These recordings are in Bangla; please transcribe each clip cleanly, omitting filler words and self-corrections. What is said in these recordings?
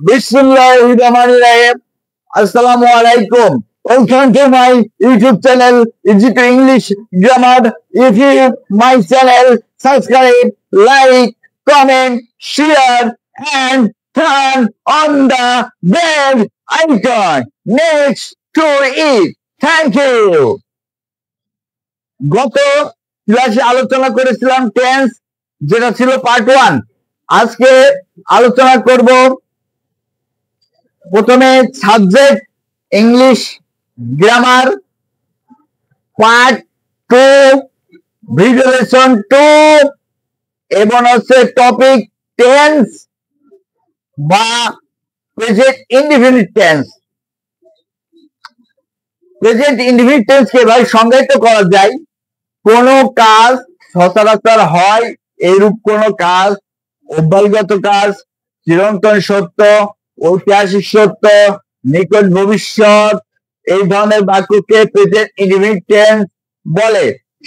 Bismillahirrahmanirrahim. Assalamu alaikum. Welcome to my YouTube channel, Easy to English Grammar. If you my channel, subscribe, like, comment, share, and turn on the bell icon next to it. Thank you. গত ক্লাসে আলোচনা করেছিলাম টেন্স, যেটা ছিল পার্ট 1। আজকে আলোচনা করব প্রথমে subject English grammar part 2, video lesson 2, এবং হচ্ছে টপিক টেন্স বা present indefinite tense. Present indefinite tense কে ভাই সংজ্ঞায়িত করা যায় কোন কাজ সচরাচর হয় এইরূপ কোন কাজ, অভ্যাসগত কাজ, চিরন্তন সত্য, ঐতিহাসিক সত্য, নিকট ভবিষ্যৎ, এই ধরনের বাক্যকে প্রেজেন্ট ইনডিফিনিট টেন্স বলে।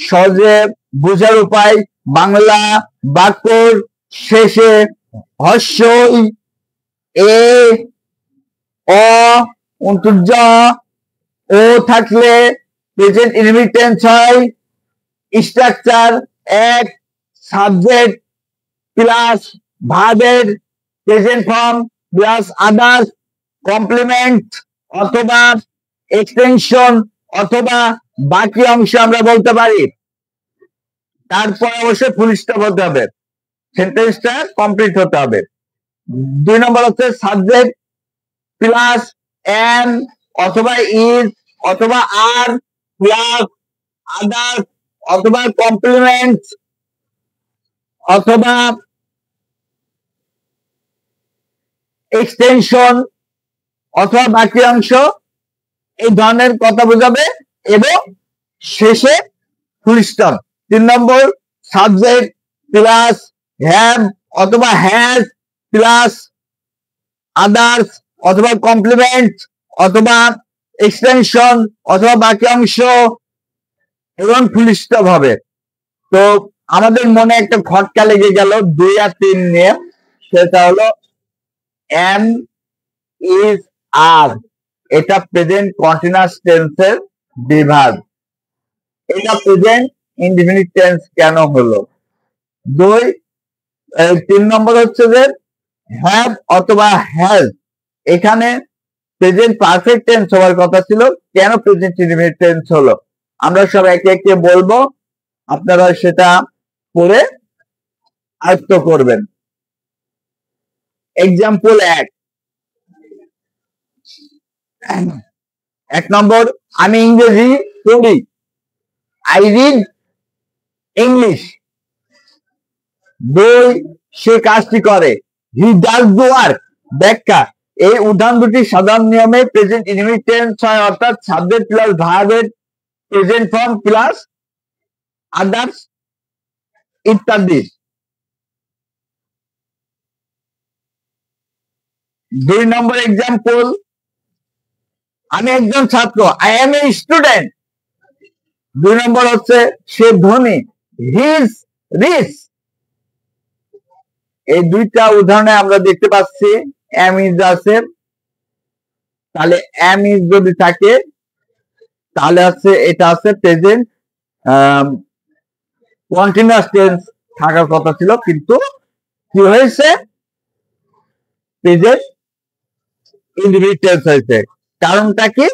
সহজে বোঝার উপায়, বাংলা বাক্যর শেষে হর্ষই এ অ অন্তর্য ও থাকলে প্রেজেন্ট ইনডিফিনিট টেন্স হয়। স্ট্রাকচার: এক, সাবজেক্ট প্লাস ভার্বের present form plus others, complement অথবা এক্সটেনশন অথবা বাকি অংশ আমরা বলতে পারি। তারপর অবশ্যই ফুল স্টপ হতে হবে, সেন্টেন্সটা কমপ্লিট হতে হবে। 2 নম্বর হচ্ছে সাবজেক্ট প্লাস এম অথবা ইজ অথবা আর প্লাস আদার্স অথবা কমপ্লিমেন্ট অথবা এক্সটেনশন অথবা বাকি অংশ, এই ধরনের কথা বোঝাবে এবং শেষে full stop. 3 number subject plus have অথবা হ্যাজ প্লাস আদার্স অথবা কমপ্লিমেন্ট অথবা এক্সটেনশন অথবা বাকি অংশ এবং ফুল স্টপ হবে। তো আমাদের মনে একটা খটকা লেগে গেল 2 আর 3 নিয়ে, সেটা হলো এম ইজ আর, এটা প্রেজেন্ট কন্টিনিউয়াস টেন্সের বিভাগ। এটা প্রেজেন্ট ইনডিফিনিট টেন্স কেন হলো? 3 নম্বর হচ্ছে যে হ্যাভ অথবা হ্যাজ, এখানে প্রেজেন্ট পারফেক্ট টেন্স হওয়ার কথা ছিল, কেন প্রেজেন্ট ইনডিফিনিট টেন্স হলো? আমরা সব একে একে বলবো, আপনারা সেটা পড়ে আয়ত্ত করবেন। এক্সাম্পল 1 নম্বর, আমি ইংরেজি পড়ি, আই রিড ইংলিশ। 2, সে কাজটি করে, হি ডাজ দ্য ওয়ার্ক। ব্যাখ্যা: এই উদাহরণ দুটি সাধারণ নিয়মে প্রেজেন্ট ইনডিফিনিট টেন্স হয়, অর্থাৎ সাবজেক্ট প্লাস ভার্বের প্রেজেন্ট ফর্ম প্লাস আদার্স ইত্যাদি। 2 নম্বর এক্সাম্পল, আমি একজন ছাত্র, আই এম এ স্টুডেন্ট। 2 নম্বর হচ্ছে সে ধনী, হি ইজ রিচ। এই দুইটা উদাহরণে আমরা দেখতে পাচ্ছি এম ইজ আছে, তাহলে এম ইজ যদি থাকে তাহলে হচ্ছে এটা আছে প্রেজেন্ট কন্টিনিউয়াস টেন্স থাকার কথা ছিল, কিন্তু কি হয়েছে? প্রেজেন্ট ইনডিফিনিট টেন্স হয়েছে। কারণটা কি?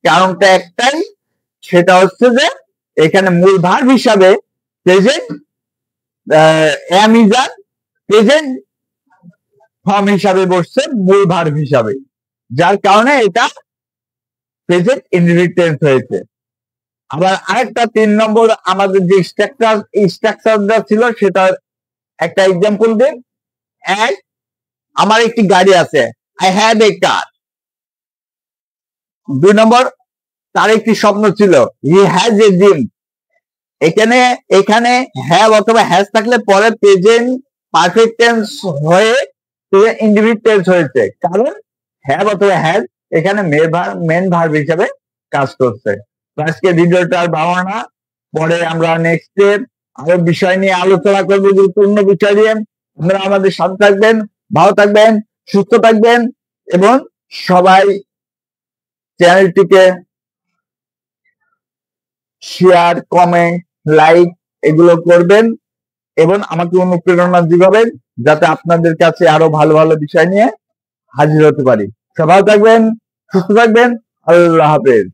কারণটা একটাই, সেটা হচ্ছে যে এখানে মূল ভার্ব হিসাবে প্রেজেন্ট এম ইজ আর প্রেজেন্ট ফর্ম হিসাবে বসছে মূল ভার্ব হিসাবে, যার কারণে এটা প্রেজেন্ট ইনডিফিনিট টেন্স হয়েছে। আবার আরেকটা 3 নম্বর আমাদের যে স্ট্রাকচারটা ছিল সেটার একটা এক্সাম্পল দিন। 1, আমার একটি গাড়ি আছে, আই হ্যাভ এ কার। 2 নম্বর, তার একটি স্বপ্ন ছিল, হি হ্যাজ এ ড্রিম। এখানে হ্যাভ অথবা হ্যাজ থাকলে পরে প্রেজেন্ট পারফেক্ট টেন্স হয়ে ইনডিফিনিট টেন্স হয়েছে, কারণ হ্যাভ অথবা হ্যাজ এখানে মেন ভার্ব হিসাবে কাজ করছে। আজকে ভিডিওটা আর বাড়াবো না, পরে আমরা নেক্সট আরো বিষয় নিয়ে আলোচনা করবো, গুরুত্বপূর্ণ বিষয় নিয়ে। আপনারা আমাদের সাথে থাকবেন, ভালো থাকবেন, সুস্থ থাকবেন এবং সবাই চ্যানেলটিকে শেয়ার, কমেন্ট, লাইক এগুলো করবেন এবং আমাকে অনুপ্রেরণা দিবেন যাতে আপনাদের কাছে আরো ভালো ভালো বিষয় নিয়ে হাজির হতে পারি। সবাই থাকবেন, সুস্থ থাকবেন। আল্লাহ হাফেজ।